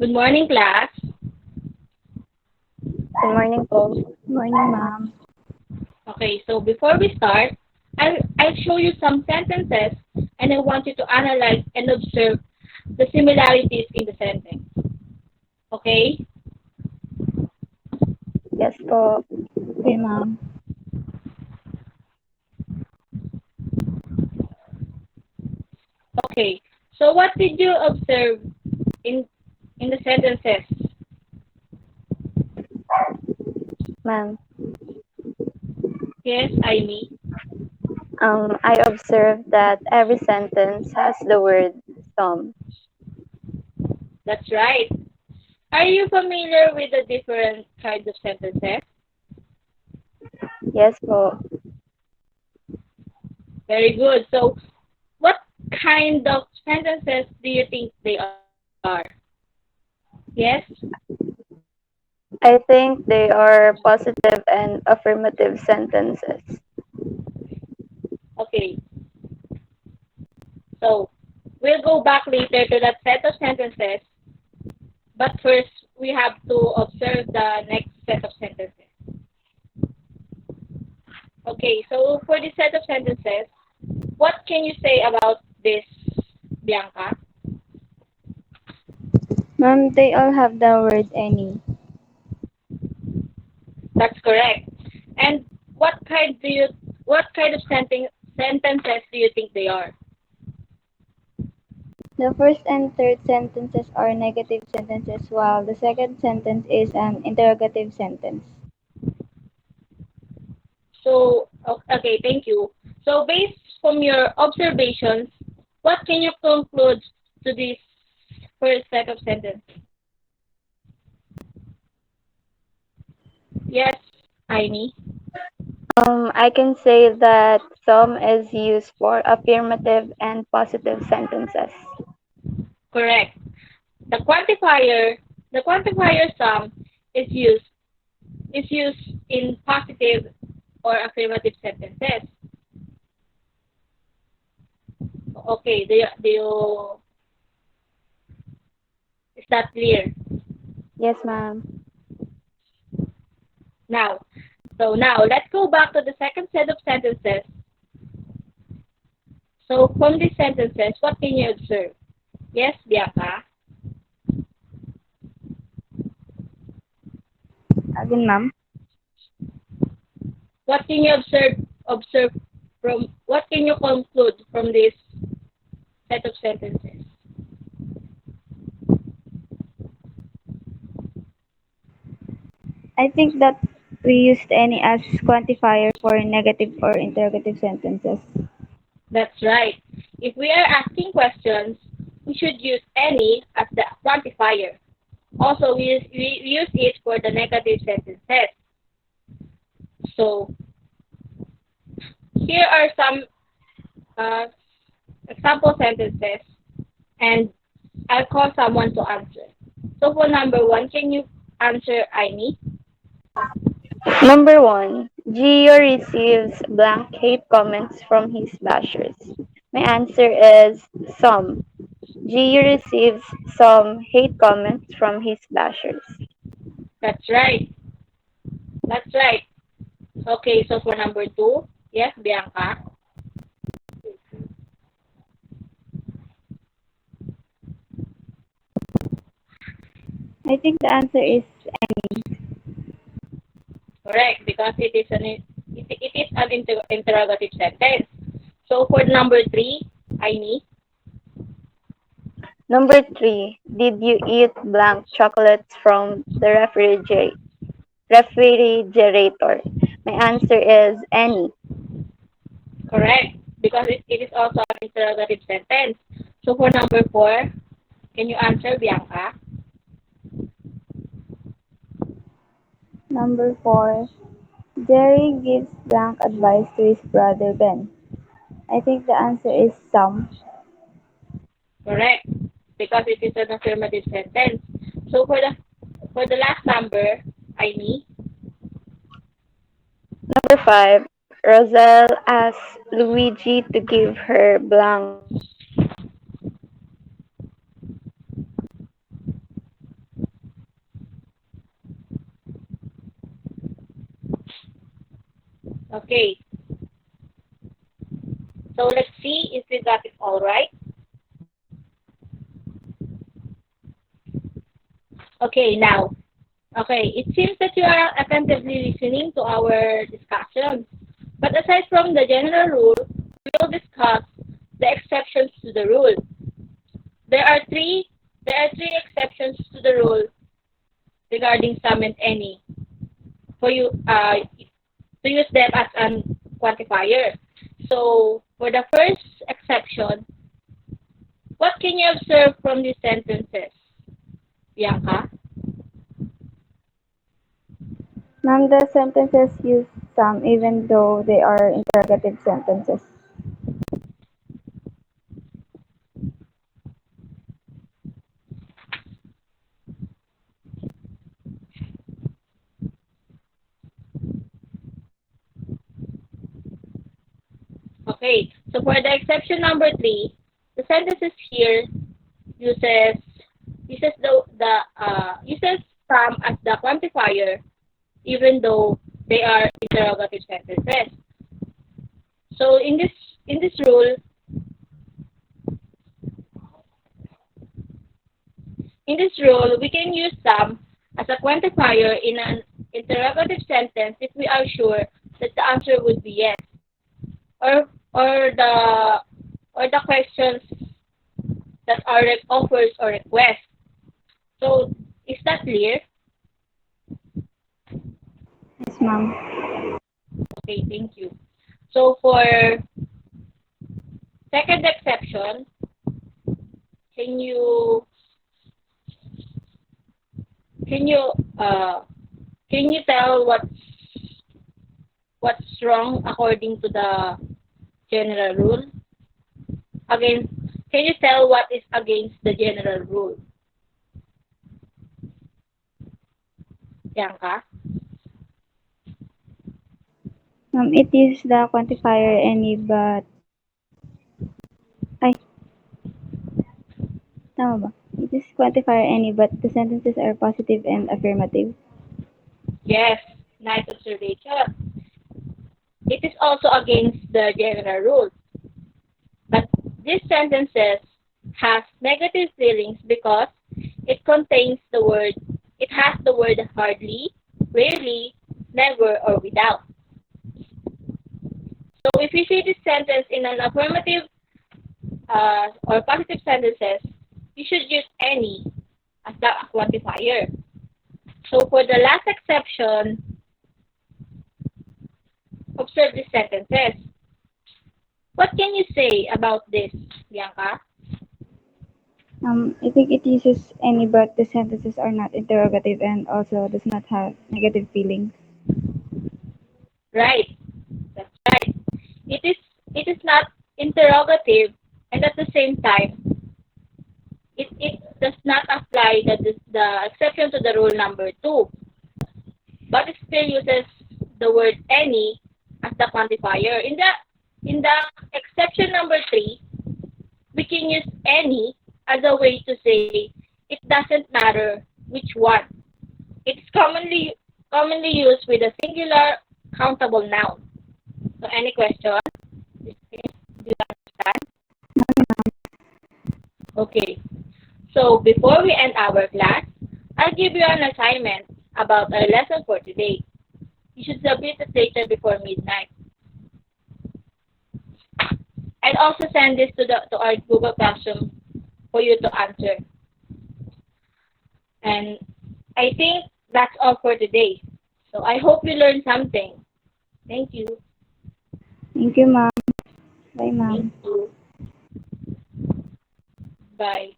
Good morning, class. Good morning po. Good morning, ma'am. Okay, so before we start, I'll show you some sentences and I want you to analyze and observe the similarities in the sentence. Okay? Yes po. Okay, ma'am. Okay. So what did you observe in in the sentences? Ma'am, Yes, Amy. I observed that every sentence has the word some. That's right. Are you familiar with the different kinds of sentences? Yes po. Very good. So what kind of sentences do you think they are? Yes? I think they are positive and affirmative sentences. Okay. So we'll go back later to that set of sentences, but first we have to observe the next set of sentences. Okay, so for this set of sentences, what can you say about this, Bianca? Ma'am, they all have the word any. That's correct. And what kind do you what kind of sentences do you think they are? The first and third sentences are negative sentences, while the second sentence is an interrogative sentence. So okay, thank you. So based from your observations, what can you conclude to this first set of sentences? Yes, Aini. I can say that some is used for affirmative and positive sentences. Correct. The quantifier some is used is used in positive or affirmative sentences. Okay, is that clear? Yes, ma'am. Now, now let's go back to the second set of sentences. So from these sentences, what can you observe? Yes, Bianca. Again, ma'am. What can you observe from what can you conclude from this set of sentences? I think that we used any as quantifier for negative or interrogative sentences. That's right. If we are asking questions, we should use any as the quantifier. Also, we use it for the negative sentences. So, here are some uh, example sentences, and I'll call someone to answer. So, for number one, can you answer, Aini? Number one, Gio receives blank hate comments from his bashers. My answer is some. Gio receives some hate comments from his bashers. That's right. That's right. Okay, so for number two, yes, Bianca. I think the answer is Correct, because it is an interrogative sentence. So for number three, Aini. Number three, did you eat blank chocolates from the refrigerator? My answer is any. Correct, because it is also an interrogative sentence. So for number four, can you answer, Bianca? number 4. Jerry gives blank advice to his brother Ben. I think the answer is some. Correct, because it is an affirmative sentence. So for the last number, Aini. Number five, Roselle asks Luigi to give her blank Okay. So let's see if we got it all right. Okay, now. Okay, it seems that you are attentively listening to our discussion. But aside from the general rule, we will discuss the exceptions to the rule. There are three there are three exceptions to the rule regarding some and any for you to use them as an quantifier. So for the first exception, what can you observe from these sentences, Bianca? Ma'am, the sentences use some even though they are interrogative sentences. Okay, so for the exception number three, the sentences here uses uses from as the quantifier, even though they are interrogative sentences. So in this rule, we can use some as a quantifier in an interrogative sentence if we are sure that the answer would be yes, or or the questions that are offers or requests. So is that clear? Yes, ma'am. Okay, thank you. So for second exception, can you can you uh can you tell what's wrong according to the general rule? Again, can you tell what is against the general rule, Bianca? It uses the quantifier any but ay, tama ba? It uses quantifier any but the sentences are positive and affirmative. Yes, nice observation. It is also against the general rule. But these sentences has negative feelings because it has the word hardly, rarely, never, or without. So if you see this sentence in an affirmative or positive sentences, you should use any as the quantifier. So for the last exception, observe these sentences. What can you say about this, Bianca? I think it uses any but the sentences are not interrogative and also does not have negative feelings. Right, that's right. It is not interrogative, and at the same time, it does not apply the exception to the rule number two, but it still uses the word any as the quantifier. In the exception number three, we can use any as a way to say it doesn't matter which one. It's commonly used with a singular countable noun. So any question? Do you understand? Okay. So before we end our class, I'll give you an assignment about our lesson for today. You should submit it later before midnight. I'll also send this to our Google Classroom for you to answer. And I think that's all for today. So I hope you learned something. Thank you. Thank you, ma'am. Bye, Thank ma'am. you. Bye.